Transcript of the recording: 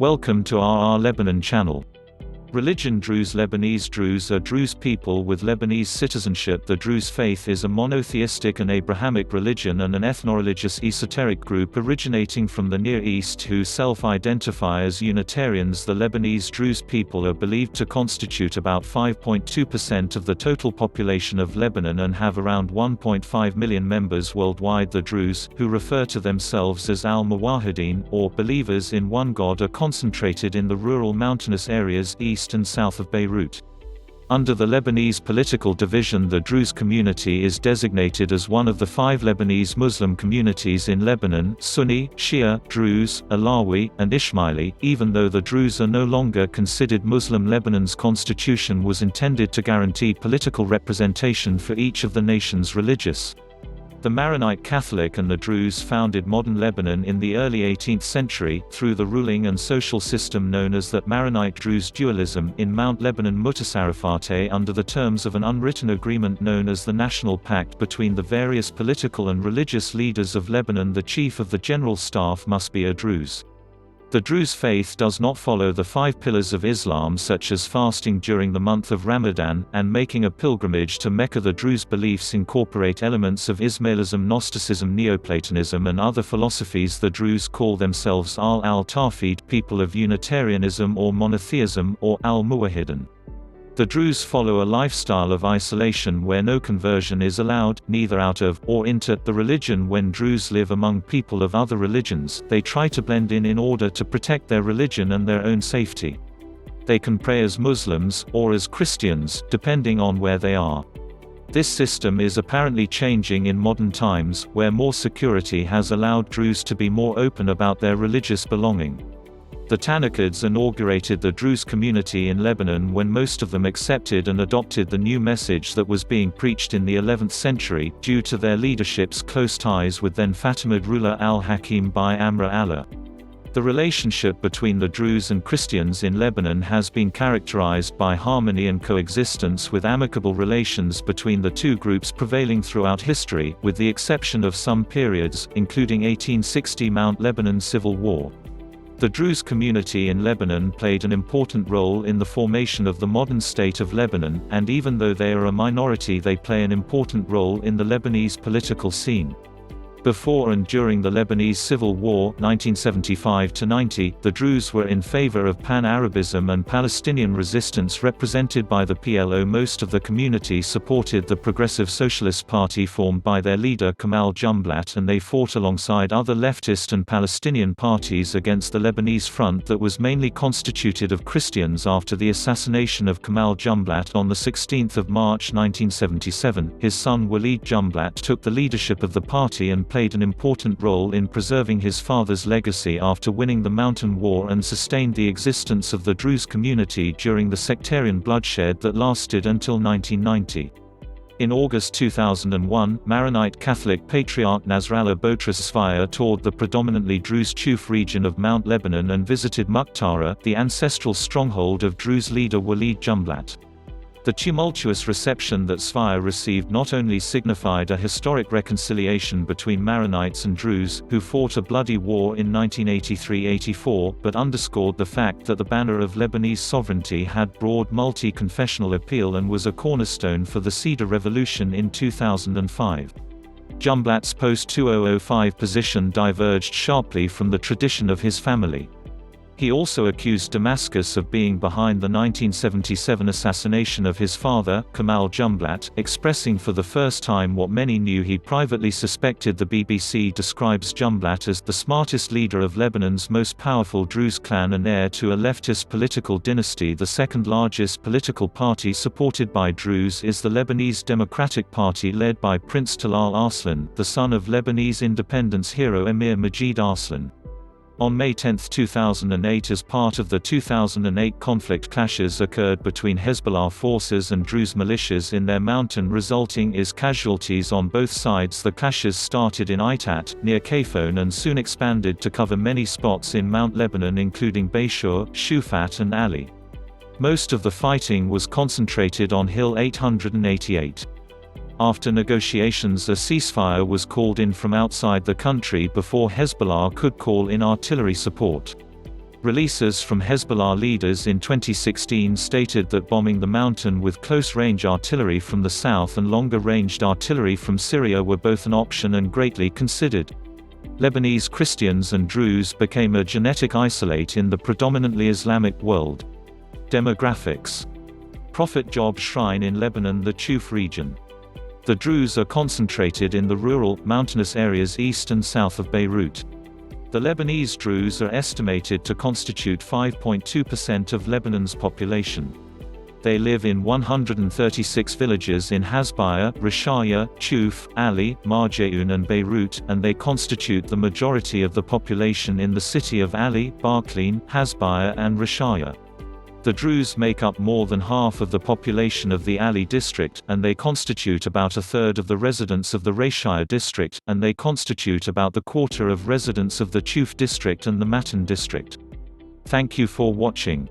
Welcome to our Lebanon channel. Religion Druze Lebanese Druze are Druze people with Lebanese citizenship. The Druze faith is a monotheistic and Abrahamic religion and an ethnoreligious esoteric group originating from the Near East who self-identify as Unitarians. The Lebanese Druze people are believed to constitute about 5.2% of the total population of Lebanon and have around 1.5 million members worldwide. The Druze, who refer to themselves as al-Muwahideen, or believers in one God, are concentrated in the rural mountainous areas east and south of Beirut. Under the Lebanese political division, the Druze community is designated as one of the 5 Lebanese Muslim communities in Lebanon: Sunni, Shia, Druze, Alawi, and Ismaili. Even though the Druze are no longer considered Muslim, Lebanon's constitution was intended to guarantee political representation for each of the nation's religious. The Maronite Catholic and the Druze founded modern Lebanon in the early 18th century, through the ruling and social system known as the Maronite-Druze dualism in Mount Lebanon Mutasarrifate, under the terms of an unwritten agreement known as the National Pact between the various political and religious leaders of Lebanon. The chief of the general staff must be a Druze. The Druze faith does not follow the 5 pillars of Islam, such as fasting during the month of Ramadan, and making a pilgrimage to Mecca. The Druze beliefs incorporate elements of Ismailism, Gnosticism, Neoplatonism, and other philosophies. The Druze call themselves al-Tawhid, people of Unitarianism or monotheism, or al-Muwahideen. The Druze follow a lifestyle of isolation where no conversion is allowed, neither out of, or into, the religion. When Druze live among people of other religions, they try to blend in order to protect their religion and their own safety. They can pray as Muslims, or as Christians, depending on where they are. This system is apparently changing in modern times, where more security has allowed Druze to be more open about their religious belonging. The Tanakids inaugurated the Druze community in Lebanon when most of them accepted and adopted the new message that was being preached in the 11th century, due to their leadership's close ties with then Fatimid ruler al-Hakim bi Amr Allah. The relationship between the Druze and Christians in Lebanon has been characterized by harmony and coexistence, with amicable relations between the two groups prevailing throughout history, with the exception of some periods, including 1860 Mount Lebanon Civil War. The Druze community in Lebanon played an important role in the formation of the modern state of Lebanon, and even though they are a minority, they play an important role in the Lebanese political scene. Before and during the Lebanese Civil War 1975–90, the Druze were in favor of Pan-Arabism and Palestinian resistance represented by the PLO. Most of the community supported the Progressive Socialist Party formed by their leader Kemal Jumblat, and they fought alongside other leftist and Palestinian parties against the Lebanese front that was mainly constituted of Christians. After the assassination of Kemal Jumblat on 16 March 1977, his son Walid Jumblat took the leadership of the party and played an important role in preserving his father's legacy after winning the Mountain War, and sustained the existence of the Druze community during the sectarian bloodshed that lasted until 1990. In August 2001, Maronite Catholic Patriarch Nasrallah Boutros Sfire toured the predominantly Druze Chouf region of Mount Lebanon and visited Muqtara, the ancestral stronghold of Druze leader Walid Jumblat. The tumultuous reception that Sfire received not only signified a historic reconciliation between Maronites and Druze, who fought a bloody war in 1983–84, but underscored the fact that the banner of Lebanese sovereignty had broad multi-confessional appeal and was a cornerstone for the Cedar Revolution in 2005. Jumblat's post-2005 position diverged sharply from the tradition of his family. He also accused Damascus of being behind the 1977 assassination of his father, Kemal Jumblat, expressing for the first time what many knew he privately suspected. The BBC describes Jumblat as the smartest leader of Lebanon's most powerful Druze clan and heir to a leftist political dynasty. The second largest political party supported by Druze is the Lebanese Democratic Party, led by Prince Talal Arslan, the son of Lebanese independence hero Emir Majid Arslan. On May 10, 2008, as part of the 2008 conflict, clashes occurred between Hezbollah forces and Druze militias in their mountain, resulting in casualties on both sides. The clashes started in Itat, near Kafon, and soon expanded to cover many spots in Mount Lebanon including Bayshur, Shufat and Ali. Most of the fighting was concentrated on Hill 888. After negotiations, a ceasefire was called in from outside the country before Hezbollah could call in artillery support. Releases from Hezbollah leaders in 2016 stated that bombing the mountain with close-range artillery from the south and longer-ranged artillery from Syria were both an option and greatly considered. Lebanese Christians and Druze became a genetic isolate in the predominantly Islamic world. Demographics. Prophet Job Shrine in Lebanon the Chouf region. The Druze are concentrated in the rural, mountainous areas east and south of Beirut. The Lebanese Druze are estimated to constitute 5.2% of Lebanon's population. They live in 136 villages in Hasbaya, Rishaya, Chouf, Ali, Marjeyoun and Beirut, and they constitute the majority of the population in the city of Ali, Barclin, Hasbaya and Rishaya. The Druze make up more than half of the population of the Ali district, and they constitute about a third of the residents of the Rishaya district, and they constitute about the quarter of residents of the Chouf district and the Matan district. Thank you for watching.